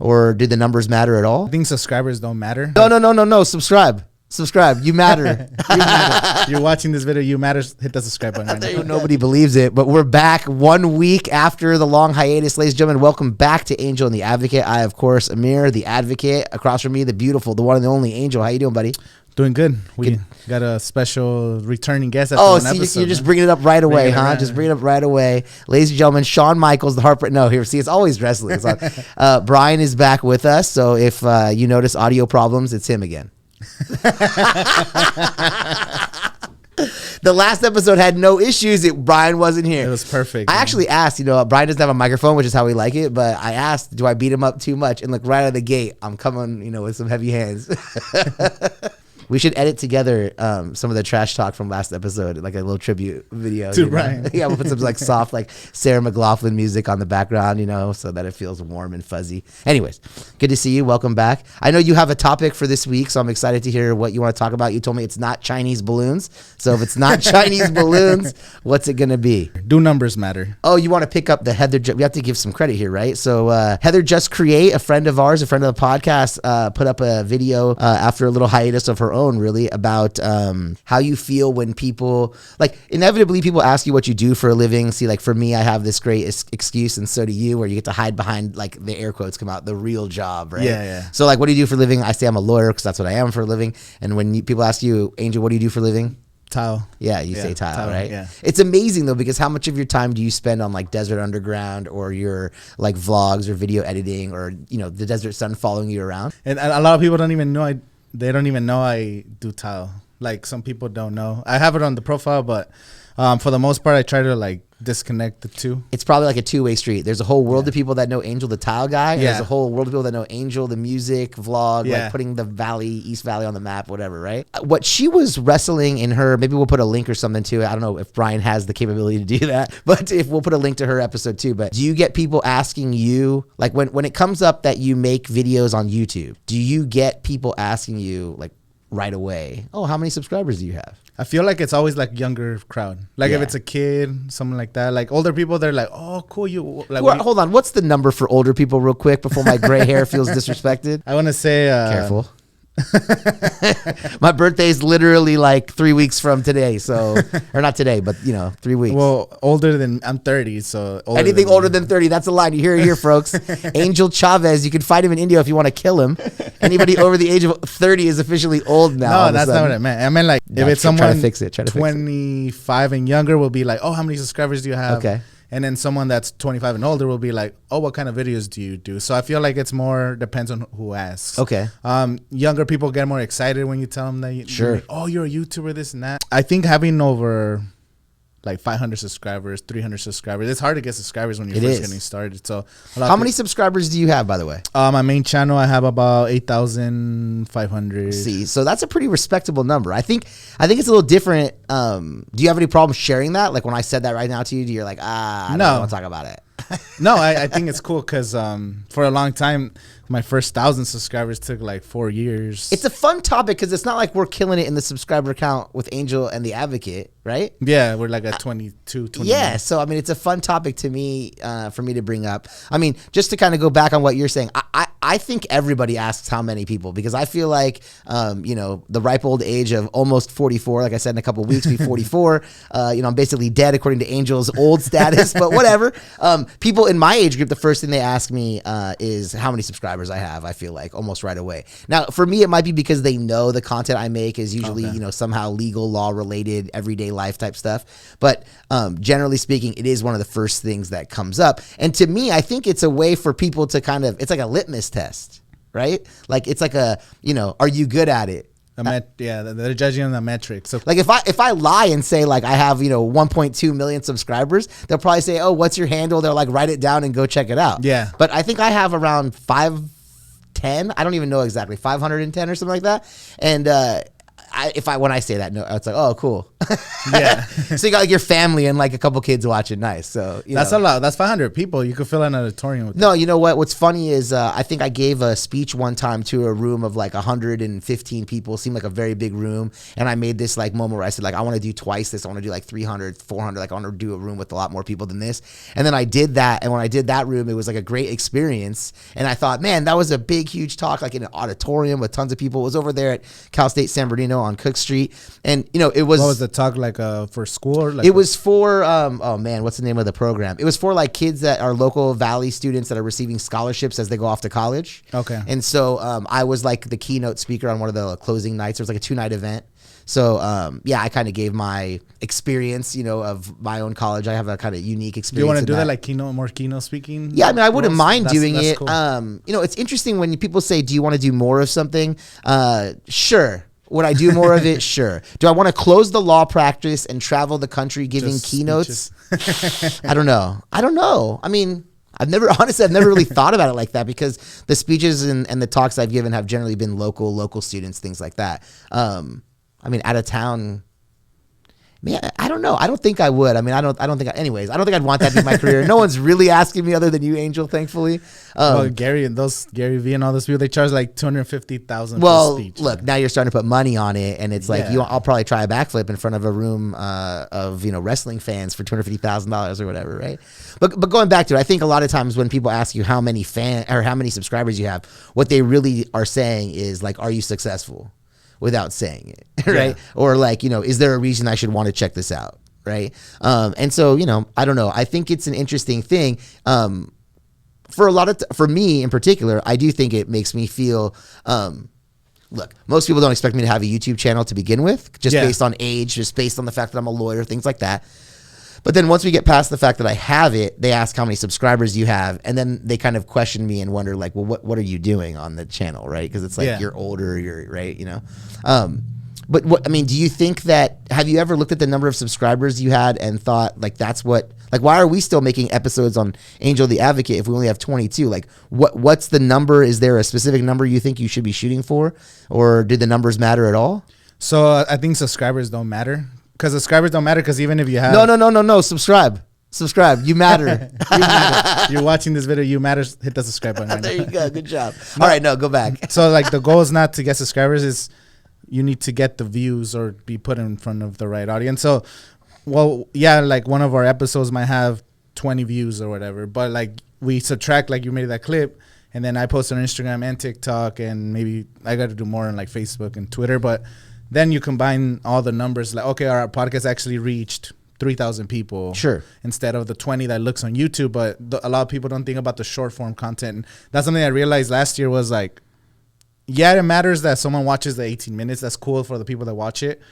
Or do the numbers matter at all? I think subscribers don't matter. No. Subscribe. You matter. You matter. You're watching this video. You matter. Hit the subscribe button right now. Nobody believes it, but we're back 1 week after the long hiatus. Ladies and gentlemen, welcome back to Angel and the Advocate. I, of course, Amir, the Advocate. Across from me, the beautiful, the one and the only Angel. How you doing, buddy? Doing good. We got a special returning guest after one episode. You're just bringing it up right away, huh? Just bring it up right away. Ladies and gentlemen, Shawn Michaels, the Harper. No, here, see, it's always wrestling. Brian is back with us, so if you notice audio problems, it's him again. The last episode had no issues. Brian wasn't here. It was perfect. I actually asked, Brian doesn't have a microphone, which is how we like it, but I asked, do I beat him up too much? And look, right out of the gate, I'm coming, with some heavy hands. We should edit together some of the trash talk from last episode, like a little tribute video. To Brian. Yeah, we'll put some soft, Sarah McLachlan music on the background, so that it feels warm and fuzzy. Anyways, good to see you. Welcome back. I know you have a topic for this week, so I'm excited to hear what you want to talk about. You told me it's not Chinese balloons. So if it's not Chinese balloons, what's it going to be? Do numbers matter? Oh, you want to pick up the Heather. We have to give some credit here, right? So Heather Just Create, a friend of ours, a friend of the podcast, put up a video after a little hiatus of her own, really, about how you feel when people, inevitably people ask you what you do for a living. See, for me, I have this great excuse, and so do you, where you get to hide behind, the air quotes come out, the real job, right? Yeah. So, what do you do for a living? I say I'm a lawyer because that's what I am for a living. And when people ask you, Angel, what do you do for a living? Tile. Yeah, you say tile, right? Yeah. It's amazing though, because how much of your time do you spend on Desert Underground or your vlogs or video editing or the Desert Sun following you around? And a lot of people don't even know they don't even know I do tile. Some people don't know. I have it on the profile, but for the most part, I try to disconnect the two. It's probably a two-way street. There's a whole world of people that know Angel the tile guy. And there's a whole world of people that know Angel the music vlog, putting the East Valley on the map, whatever, right? What she was wrestling in her, maybe we'll put a link or something to it. I don't know if Brian has the capability to do that, but if we'll put a link to her episode too. But do you get people asking you, when it comes up that you make videos on YouTube, do you get people asking you right away, oh, how many subscribers do you have? I feel like it's always younger crowd. If it's a kid, something like that. Older people, they're oh, cool. Hold on. What's the number for older people real quick before my gray hair feels disrespected? I want to say... Careful. My birthday is literally 3 weeks from today, or not today, but 3 weeks. Well, I'm 30, so anything older than 30, that's a line. You hear it here, folks. Angel Chavez, you can find him in India if you want to kill him. Anybody over the age of 30 is officially old now. No, that's not what I meant. I meant if it's someone try to fix it. 25 and younger will be oh, how many subscribers do you have? Okay. And then someone that's 25 and older will be oh, what kind of videos do you do? So I feel it's more depends on who asks. Okay. Younger people get more excited when you tell them that sure. Oh, you're a YouTuber, this and that. I think having over 500 subscribers, 300 subscribers. It's hard to get subscribers when you're first getting started. So how many subscribers do you have, by the way? My main channel, I have about 8,500. See, so that's a pretty respectable number. I think it's a little different. Do you have any problem sharing that? When I said that right now to you, you're I don't want to talk about it. No, I think it's cool because for a long time, my first 1,000 subscribers took 4 years. It's a fun topic because it's not like we're killing it in the subscriber count with Angel and the Advocate, right? Yeah, we're at 22, 29. Yeah, so it's a fun topic to me, for me to bring up. Just to kind of go back on what you're saying, I think everybody asks how many people, because I feel the ripe old age of almost 44, like I said, in a couple of weeks, be 44. I'm basically dead according to Angel's old status, but whatever. People in my age group, the first thing they ask me is how many subscribers I have. I feel almost right away. Now, for me, it might be because they know the content I make is usually, somehow legal, law related, everyday life type stuff. But generally speaking, it is one of the first things that comes up. And to me, I think it's a way for people to it's like a litmus test, right? It's are you good at it? They're judging on the metrics. So if I lie and say I have 1.2 million subscribers, they'll probably say, oh, what's your handle? They'll write it down and go check it out. Yeah. But I think I have around 510. I don't even know exactly, 510 or something like that. And when I say that, no, it's like, oh, cool. Yeah. So you got like your family and like a couple kids watching. Nice. So That's a lot. That's 500 people. You could fill an auditorium with No, you know what? What's funny is I think I gave a speech one time to a room of like 115 people. It seemed like a very big room. And I made this like moment where I said like, I want to do twice this. I want to do like 300, 400. Like I want to do a room with a lot more people than this. And then I did that. And when I did that room, it was like a great experience. And I thought, man, that was a big, huge talk, like in an auditorium with tons of people. It was over there at Cal State San Bernardino on Cook Street. And, it was... What was the talk like for school? Or like it was for, oh man, what's the name of the program? It was for like kids that are local Valley students that are receiving scholarships as they go off to college. Okay. And so I was like the keynote speaker on one of the closing nights. There was like a 2-night event. So, I kind of gave my experience, of my own college. I have a kind of unique experience. Do you want to do that like more keynote speaking? Yeah, I mean, I wouldn't mind doing that's it. Cool. It's interesting when people say, do you want to do more of something? Sure. Would I do more of it? Sure. Do I want to close the law practice and travel the country giving Just keynotes? I don't know. I mean, I've never really thought about it like that because the speeches and the talks I've given have generally been local students, things like that. I mean, out of town, man, I don't know. I don't think I would. I mean, I don't think I'd want that to be my career. No one's really asking me other than you, Angel, thankfully. Gary V and all those people, they charge like $250,000 well, for speech. look, now you're starting to put money on it, and it's like I'll probably try a backflip in front of a room of wrestling fans for $250,000 or whatever, right? But going back to it, I think a lot of times when people ask you how many how many subscribers you have, what they really are saying is like, are you successful? Without saying it, right? Yeah. Or like, is there a reason I should want to check this out, right? And so, I don't know. I think it's an interesting thing. For me in particular, I do think it makes me feel, look, most people don't expect me to have a YouTube channel to begin with, just based on age, just based on the fact that I'm a lawyer, things like that. But then once we get past the fact that I have it, they ask how many subscribers you have, and then they kind of question me and wonder like, well, what are you doing on the channel, right? Because it's like you're older, you're right, But do you think that, have you ever looked at the number of subscribers you had and thought like why are we still making episodes on Angel the Advocate if we only have 22? Like what's the number? Is there a specific number you think you should be shooting for, or do the numbers matter at all? So I think subscribers don't matter. Because subscribers don't matter. Because even if you have no, subscribe, you matter. You matter. You're watching this video, you matter. Hit the subscribe button. Right there you go. Good job. All right, no, go back. So like the goal is not to get subscribers; is you need to get the views or be put in front of the right audience. So, like one of our episodes might have 20 views or whatever, but like we subtract, like you made that clip, and then I post on Instagram and TikTok, and maybe I got to do more on like Facebook and Twitter, but. Then you combine all the numbers, like, okay, our podcast actually reached 3,000 people. Sure. Instead of the 20 that looks on YouTube. But a lot of people don't think about the short form content. And that's something I realized last year was like, it matters that someone watches the 18 minutes. That's cool for the people that watch it.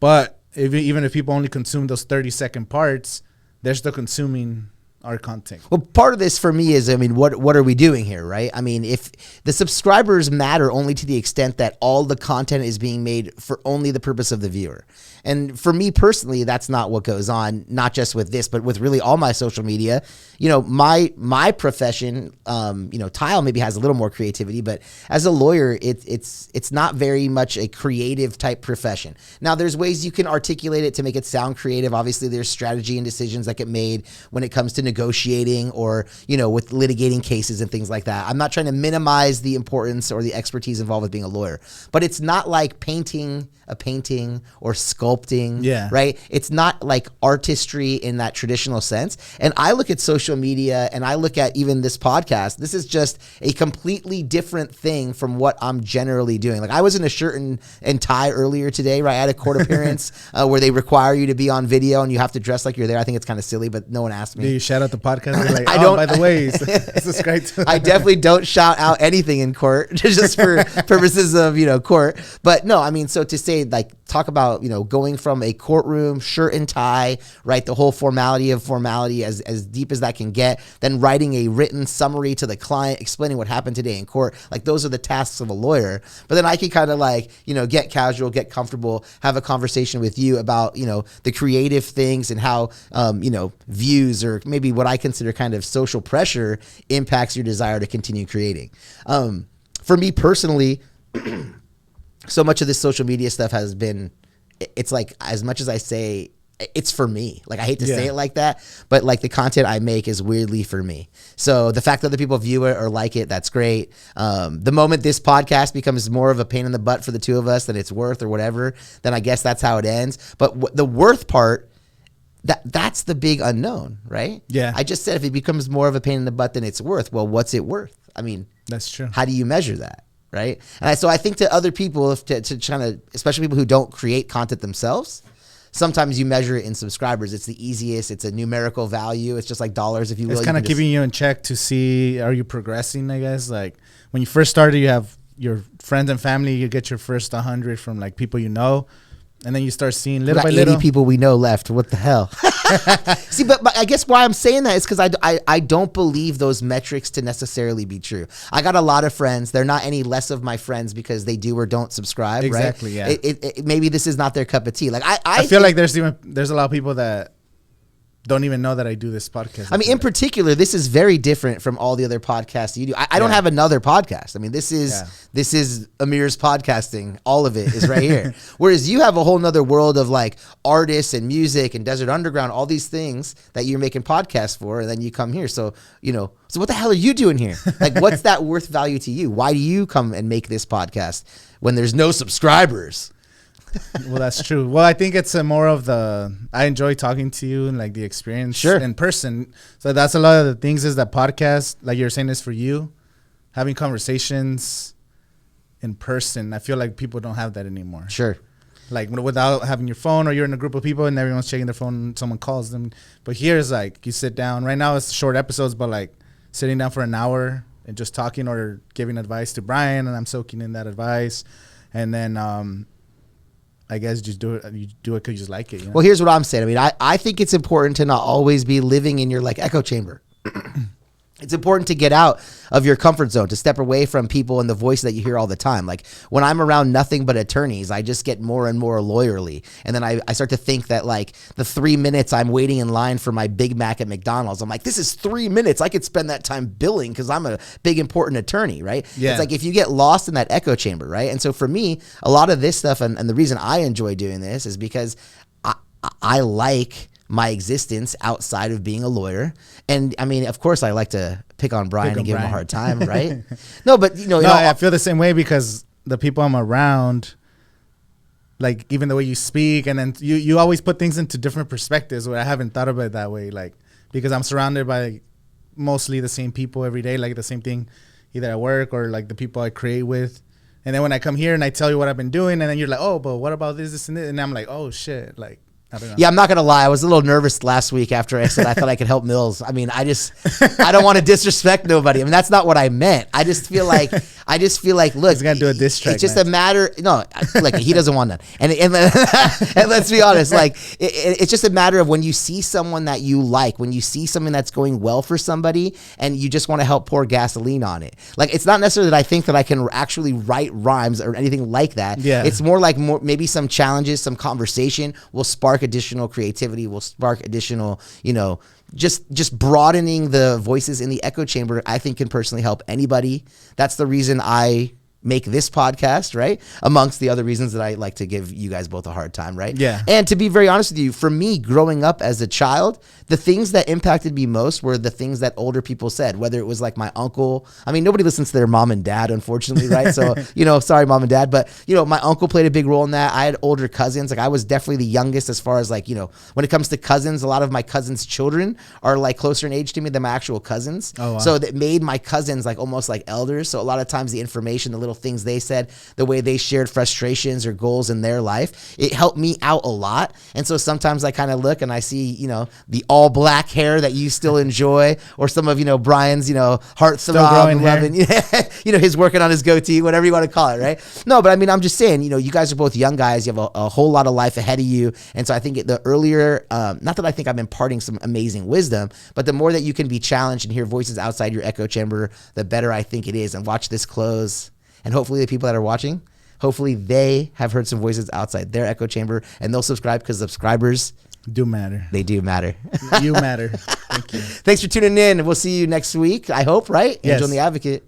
But even if people only consume those 30-second parts, they're still consuming our content. Well, part of this for me is, what are we doing here, right? I mean, if the subscribers matter only to the extent that all the content is being made for only the purpose of the viewer. And for me personally, that's not what goes on, not just with this, but with really all my social media. My profession, Tile maybe has a little more creativity, but as a lawyer, it's not very much a creative type profession. Now, there's ways you can articulate it to make it sound creative. Obviously, there's strategy and decisions that get made when it comes to negotiating or, with litigating cases and things like that. I'm not trying to minimize the importance or the expertise involved with being a lawyer, but it's not like painting a painting or sculpting, right? It's not like artistry in that traditional sense. And I look at social media and I look at even this podcast. This is just a completely different thing from what I'm generally doing. Like I was in a shirt and tie earlier today, right? I had a court appearance where they require you to be on video and you have to dress like you're there. I think it's kind of silly, but no one asked me. Do you shout out the podcast? Like, I don't, by the way, subscribe to I definitely don't shout out anything in court just for purposes of, court. But no, so to say, like, talk about, going from a courtroom, shirt and tie, right? The whole formality as deep as that can get, then writing a written summary to the client, explaining what happened today in court. Like those are the tasks of a lawyer. But then I can kind of like, get casual, get comfortable, have a conversation with you about, the creative things and how, views or maybe what I consider kind of social pressure impacts your desire to continue creating. For me personally, so much of this social media stuff has been, it's like, as much as I say it's for me, like I hate to say it like that, but like the content I make is weirdly for me. So the fact that other people view it or like it, that's great. The moment this podcast becomes more of a pain in the butt for the two of us than it's worth or whatever, then I guess that's how it ends. But the worth part, that's the big unknown, right? Yeah. I just said if it becomes more of a pain in the butt than it's worth, well, what's it worth? I mean, that's true. How do you measure that? Right. And so I think to other people, to try to, especially people who don't create content themselves, sometimes you measure it in subscribers. It's the easiest. It's a numerical value. It's just like dollars, if you will. It's kind of keeping you in check to see, are you progressing, I guess? Like when you first started, you have your friends and family, you get your first 100 from like people you know. And then you start seeing little by little. 80 people we know left. What the hell? See, but I guess why I'm saying that is because I don't believe those metrics to necessarily be true. I got a lot of friends. They're not any less of my friends because they do or don't subscribe. Exactly. Right? Yeah. Maybe this is not their cup of tea. Like I feel like there's a lot of people that don't even know that I do this podcast. I mean, in particular, this is very different from all the other podcasts you do. I don't have another podcast. I mean, this is Amir's podcasting. All of it is right here. Whereas you have a whole nother world of like artists and music and Desert Underground, all these things that you're making podcasts for, and then you come here. So, so what the hell are you doing here? Like, what's that worth value to you? Why do you come and make this podcast when there's no subscribers? Well, that's true. Well, I think it's more of I enjoy talking to you and like the experience in person. So that's a lot of the things is that podcast, like you're saying, is for you. Having conversations in person. I feel like people don't have that anymore. Sure. Like without having your phone, or you're in a group of people and everyone's checking their phone and someone calls them. But here's like you sit down. Right now it's short episodes, but like sitting down for an hour and just talking or giving advice to Brian, and I'm soaking in that advice. And then I guess just do it. You do it because you just like it. You know? Well, here's what I'm saying. I mean, I think it's important to not always be living in your like echo chamber. It's important to get out of your comfort zone, to step away from people and the voice that you hear all the time. Like when I'm around nothing but attorneys, I just get more and more lawyerly. And then I start to think that like the 3 minutes I'm waiting in line for my Big Mac at McDonald's, I'm like, this is 3 minutes. I could spend that time billing because I'm a big, important attorney, right? Yeah. It's like if you get lost in that echo chamber, right? And so for me, a lot of this stuff, and the reason I enjoy doing this is because I like my existence outside of being a lawyer. And I mean, of course I like to pick on Brian and give him a hard time, right? No, but I feel the same way because the people I'm around, like even the way you speak, and then you always put things into different perspectives where I haven't thought about it that way. Like, because I'm surrounded by mostly the same people every day, like the same thing, either at work or like the people I create with. And then when I come here and I tell you what I've been doing, and then you're like, oh, but what about this, and this? And I'm like, oh shit, like, I don't know. Yeah, I'm not gonna lie. I was a little nervous last week after I said I thought I could help Mills. I mean, I don't want to disrespect nobody. I mean, that's not what I meant. I just feel like, look, he's gonna do a diss track. It's just a matter. No, like he doesn't want that. And let's be honest, like it's just a matter of when you see someone that you like, when you see something that's going well for somebody, and you just want to help pour gasoline on it. Like it's not necessarily that I think that I can actually write rhymes or anything like that. Yeah. It's more like maybe some challenges, some conversation will spark additional creativity, will spark additional, just broadening the voices in the echo chamber, I think can personally help anybody. That's the reason I make this podcast, right? Amongst the other reasons that I like to give you guys both a hard time, right? Yeah. And to be very honest with you, for me, growing up as a child, the things that impacted me most were the things that older people said, whether it was like my uncle. I mean, nobody listens to their mom and dad, unfortunately, right? So, sorry, mom and dad. But, my uncle played a big role in that. I had older cousins. Like I was definitely the youngest as far as like, when it comes to cousins, a lot of my cousins' children are like closer in age to me than my actual cousins. Oh, wow. So that made my cousins like almost like elders. So a lot of times the information, the little things they said, the way they shared frustrations or goals in their life, it helped me out a lot. And so sometimes I kind of look and I see, the all black hair that you still enjoy, or some of, Brian's, heartthrob, loving, his working on his goatee, whatever you want to call it, right? No, but I mean, I'm just saying, you guys are both young guys. You have a whole lot of life ahead of you. And so I think the earlier, not that I think I'm imparting some amazing wisdom, but the more that you can be challenged and hear voices outside your echo chamber, the better I think it is. And watch this close. And hopefully the people that are watching, hopefully they have heard some voices outside their echo chamber and they'll subscribe, because subscribers do matter. They do matter. You matter. Thank you. Thanks for tuning in. We'll see you next week, I hope, right? Yes. Angel and the Advocate.